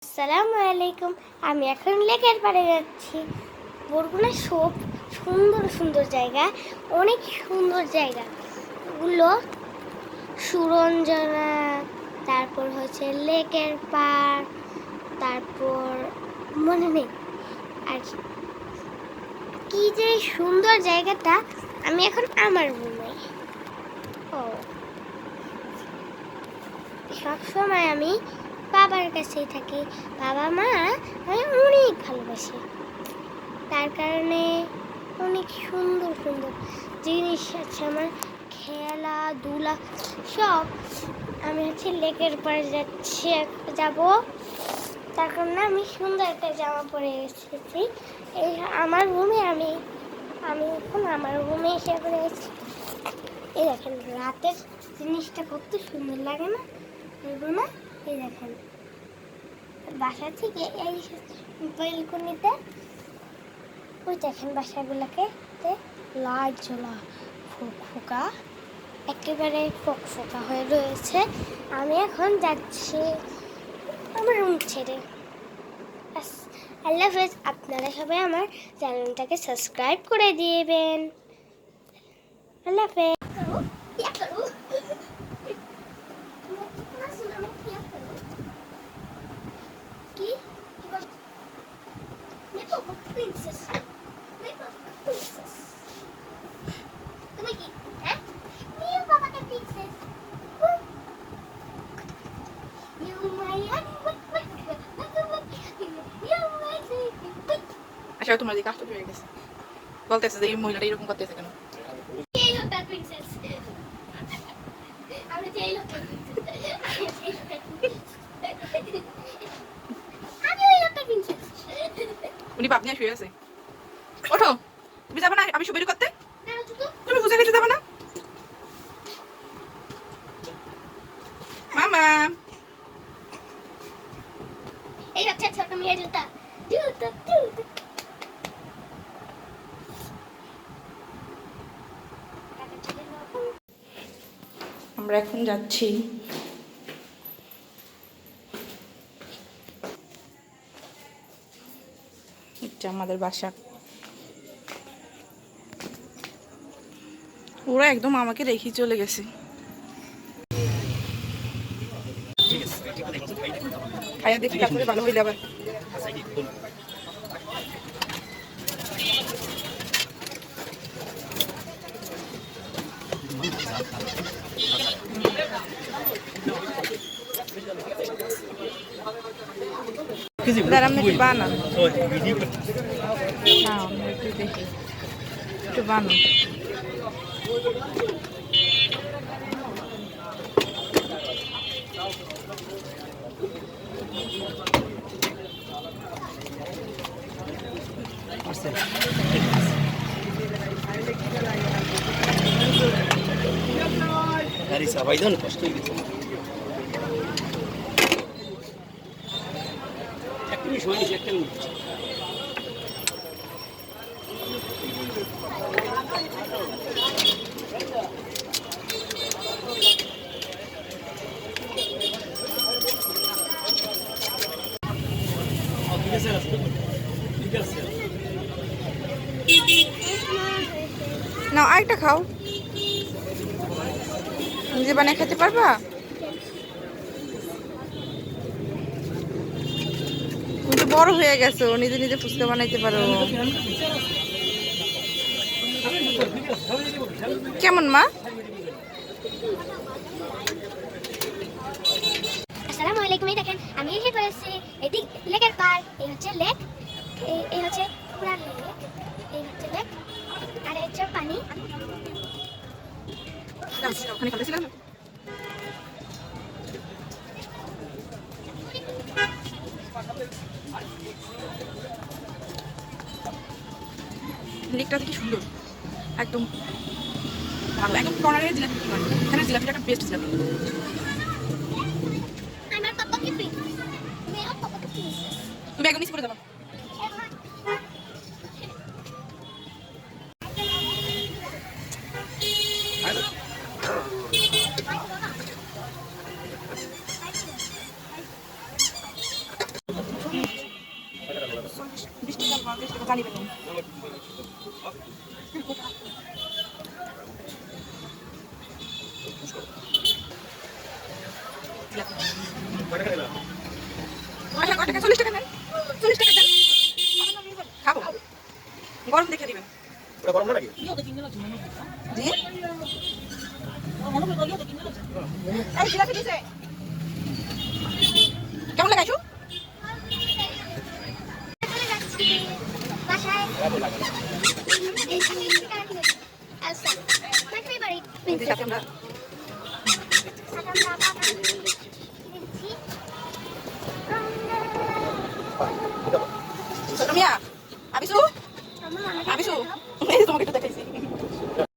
আসসালামু আলাইকুম। আমি এখন লেকের পাড়ে যাচ্ছি। বরগুনা সব সুন্দর সুন্দর জায়গা, অনেক সুন্দর জায়গা গুলো সুরঞ্জনা, তারপর হচ্ছে লেকের পাড়, তারপর মনে নেই আর কি যে সুন্দর জায়গাটা। আমি এখন আমার রুমে। ও সবসময় আমি বাবার কাছেই থাকি। বাবা মা আমি অনেক ভালোবাসি, তার কারণে অনেক সুন্দর সুন্দর জিনিস আছে আমার, খেলাধুলা সব। আমি হচ্ছে লেকের পাড়ে যাব, তার কারণে আমি সুন্দর একটা জামা পরে এসেছি। এই আমার রুমে আমি আমি এখন আমার রুমে এসে পড়ে গেছি। এই দেখেন রাতের জিনিসটা কত সুন্দর লাগে না রুনা? এই দেখেন বাসা থেকে এই বেলকনিতে ওই দেখেন বাসাগুলোকে লাইট জ্বলা ফোকা, একেবারে ফোকা হয়ে রয়েছে। আমি এখন যাচ্ছি আমার রুম ছেড়ে। আল্লাহ হাফেজ। আপনারা সবাই আমার চ্যানেলটাকে সাবস্ক্রাইব করে দিবেন। আল্লাহ হাফেজ। Princess. Princess. তুমি কি? হ্যাঁ? You বাবাকে princess. You my আচ্ছা তোমার দিকে আসতে হয়ে গেছে, বলতেছে যে এই মহিলাটা এরকম করতেছে কেন? এই লোকটা প্রিন্সেস। আমি যে এই লোকটা আমি ওই লোকটা প্রিন্সেস। উনি বাপ নিয়ে শুয়ে আছে। ওঠো, তুমি যাবে না আমি শুয়ে করতে? না তো তুমি বুঝে গেছো যাবে না? মামা এই হচ্ছে ছোট মেয়ের জুতা। আমরা এখন যাচ্ছি এটা আমাদের বাসা। ওরা একদম আমাকে রেখে চলে গেছে। খাইয়া দেখি তারপরে ভালো হইলে আবার। দাঁড়াম একটু বানান, একটু দেখি একটু বানান। ভাইজান কষ্ট হয়ে গেছে। একটা মিনিট সময় নিয়েছি, একটা মিনিট। না আরেকটা খাও, নিজে বানিয়ে খেতে পারবা? তুমি তো বড় হয়ে গেছো, নিজে নিজে ফুচকা বানাইতে পারো। কেমন মা? আসসালামু আলাইকুম। এই দেখেন আমি এসে পড়েছি এদিক লেকের পাড়। এই হচ্ছে লেক, এই হচ্ছে পুরা লেক, এই হচ্ছে লেক আর এই হচ্ছে পানি। ওখানে খাবেছিলাম লেকটা কি সুন্দর, একদম ভালো, একদম কর্নারের জিলাপি। এখানে জিলাপিটা একটা বেস্ট জিলাপি। আমার পাপাকে প্রিন্সেস, মেয়ের পাপাকে প্রিন্সেস। তুমি একদম মিস করে যাবা। জানি বেগুন। কয় টাকা? 40 টাকা নেন। 40 টাকা দেন। খাবো। গরম দেখে দিবেন। ওটা গরম না নাকি? জি? এই জিলাপি দিছে। কেমন লাগাইছো? চলে যাচ্ছি বাসায়। আচ্ছা, my favorite এই সাথে আমরা ছোট মিয়া